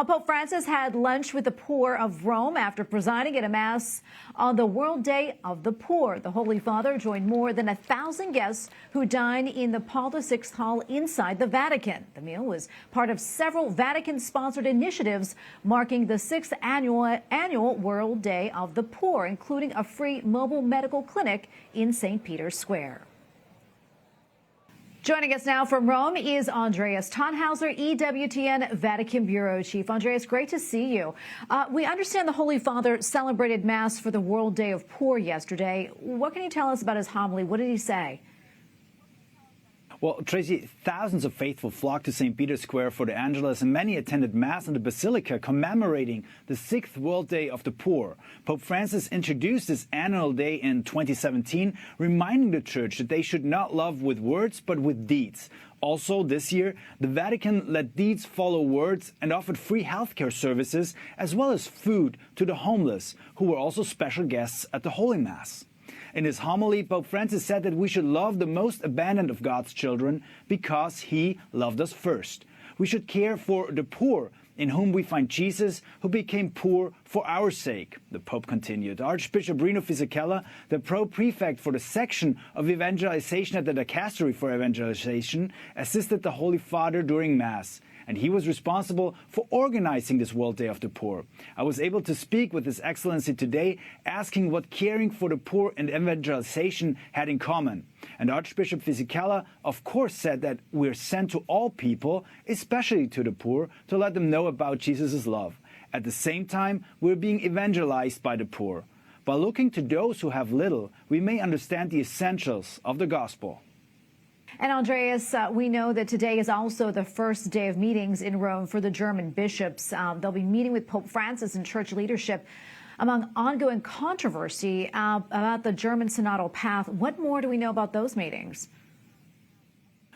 Pope Francis had lunch with the poor of Rome after presiding at a mass on the World Day of the Poor. The Holy Father joined more than 1,000 guests who dined in the Paul VI Hall inside the Vatican. The meal was part of several Vatican-sponsored initiatives marking the 6th annual World Day of the Poor, including a free mobile medical clinic in St. Peter's Square. Joining us now from Rome is Andreas Tannhauser, EWTN Vatican Bureau Chief. Andreas, great to see you. We understand the Holy Father celebrated Mass for the World Day of Poor yesterday. What can you tell us about his homily? What did he say? Well, Tracy, thousands of faithful flocked to St. Peter's Square for the Angelus, and many attended Mass in the Basilica commemorating the 6th World Day of the Poor. Pope Francis introduced this annual day in 2017, reminding the Church that they should not love with words, but with deeds. Also, this year, the Vatican let deeds follow words and offered free healthcare services, as well as food to the homeless, who were also special guests at the Holy Mass. In his homily, Pope Francis said that we should love the most abandoned of God's children because he loved us first. We should care for the poor, in whom we find Jesus, who became poor for our sake, the Pope continued. Archbishop Rino Fisichella, the pro-prefect for the section of evangelization at the Dicastery for Evangelization, assisted the Holy Father during Mass, and he was responsible for organizing this World Day of the Poor. I was able to speak with His Excellency today, asking what caring for the poor and evangelization had in common. And Archbishop Fisichella, of course, said that we're sent to all people, especially to the poor, to let them know about Jesus' love. At the same time, we're being evangelized by the poor. By looking to those who have little, we may understand the essentials of the gospel. And Andreas, we know that today is also the first day of meetings in Rome for the German bishops. They'll be meeting with Pope Francis and church leadership among ongoing controversy about the German synodal path. What more do we know about those meetings?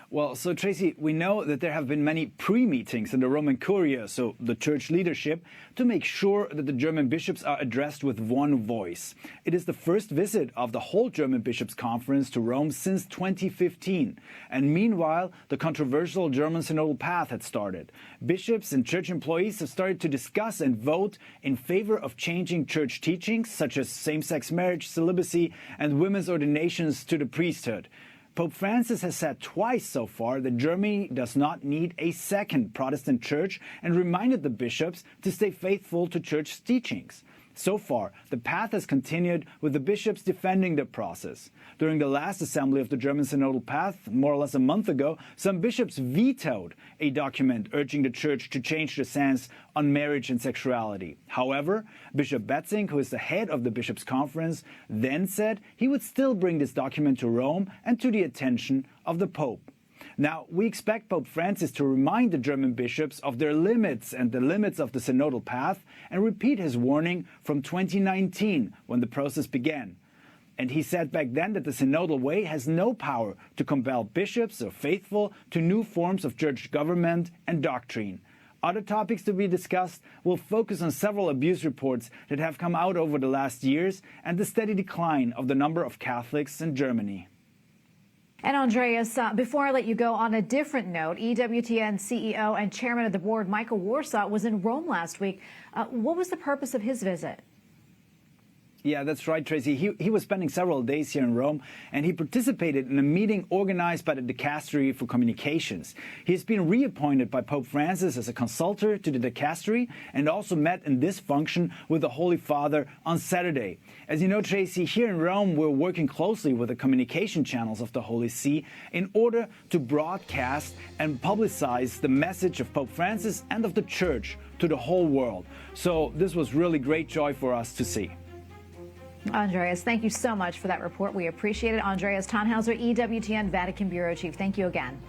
Well, so Tracy, we know that there have been many pre-meetings in the Roman Curia, so the church leadership, to make sure that the German bishops are addressed with one voice. It is the first visit of the whole German Bishops' Conference to Rome since 2015. And meanwhile, the controversial German synodal path had started. Bishops and church employees have started to discuss and vote in favor of changing church teachings, such as same-sex marriage, celibacy, and women's ordinations to the priesthood. Pope Francis has said twice so far that Germany does not need a second Protestant church and reminded the bishops to stay faithful to church teachings. So far, the path has continued with the bishops defending the process. During the last assembly of the German Synodal Path, more or less a month ago, some bishops vetoed a document urging the church to change the stance on marriage and sexuality. However, Bishop Betzing, who is the head of the Bishops' Conference, then said he would still bring this document to Rome and to the attention of the Pope. Now, we expect Pope Francis to remind the German bishops of their limits and the limits of the synodal path and repeat his warning from 2019 when the process began. And he said back then that the synodal way has no power to compel bishops or faithful to new forms of church government and doctrine. Other topics to be discussed will focus on several abuse reports that have come out over the last years and the steady decline of the number of Catholics in Germany. And Andreas, before I let you go, on a different note, EWTN CEO and chairman of the board, Michael Warsaw, was in Rome last week. What was the purpose of his visit? Yeah, that's right, Tracy. He was spending several days here in Rome, and he participated in a meeting organized by the Dicastery for Communications. He's been reappointed by Pope Francis as a consultor to the Dicastery and also met in this function with the Holy Father on Saturday. As you know, Tracy, here in Rome, we're working closely with the communication channels of the Holy See in order to broadcast and publicize the message of Pope Francis and of the Church to the whole world. So this was really great joy for us to see. Andreas, thank you so much for that report. We appreciate it. Andreas Tannhauser, EWTN Vatican Bureau Chief. Thank you again.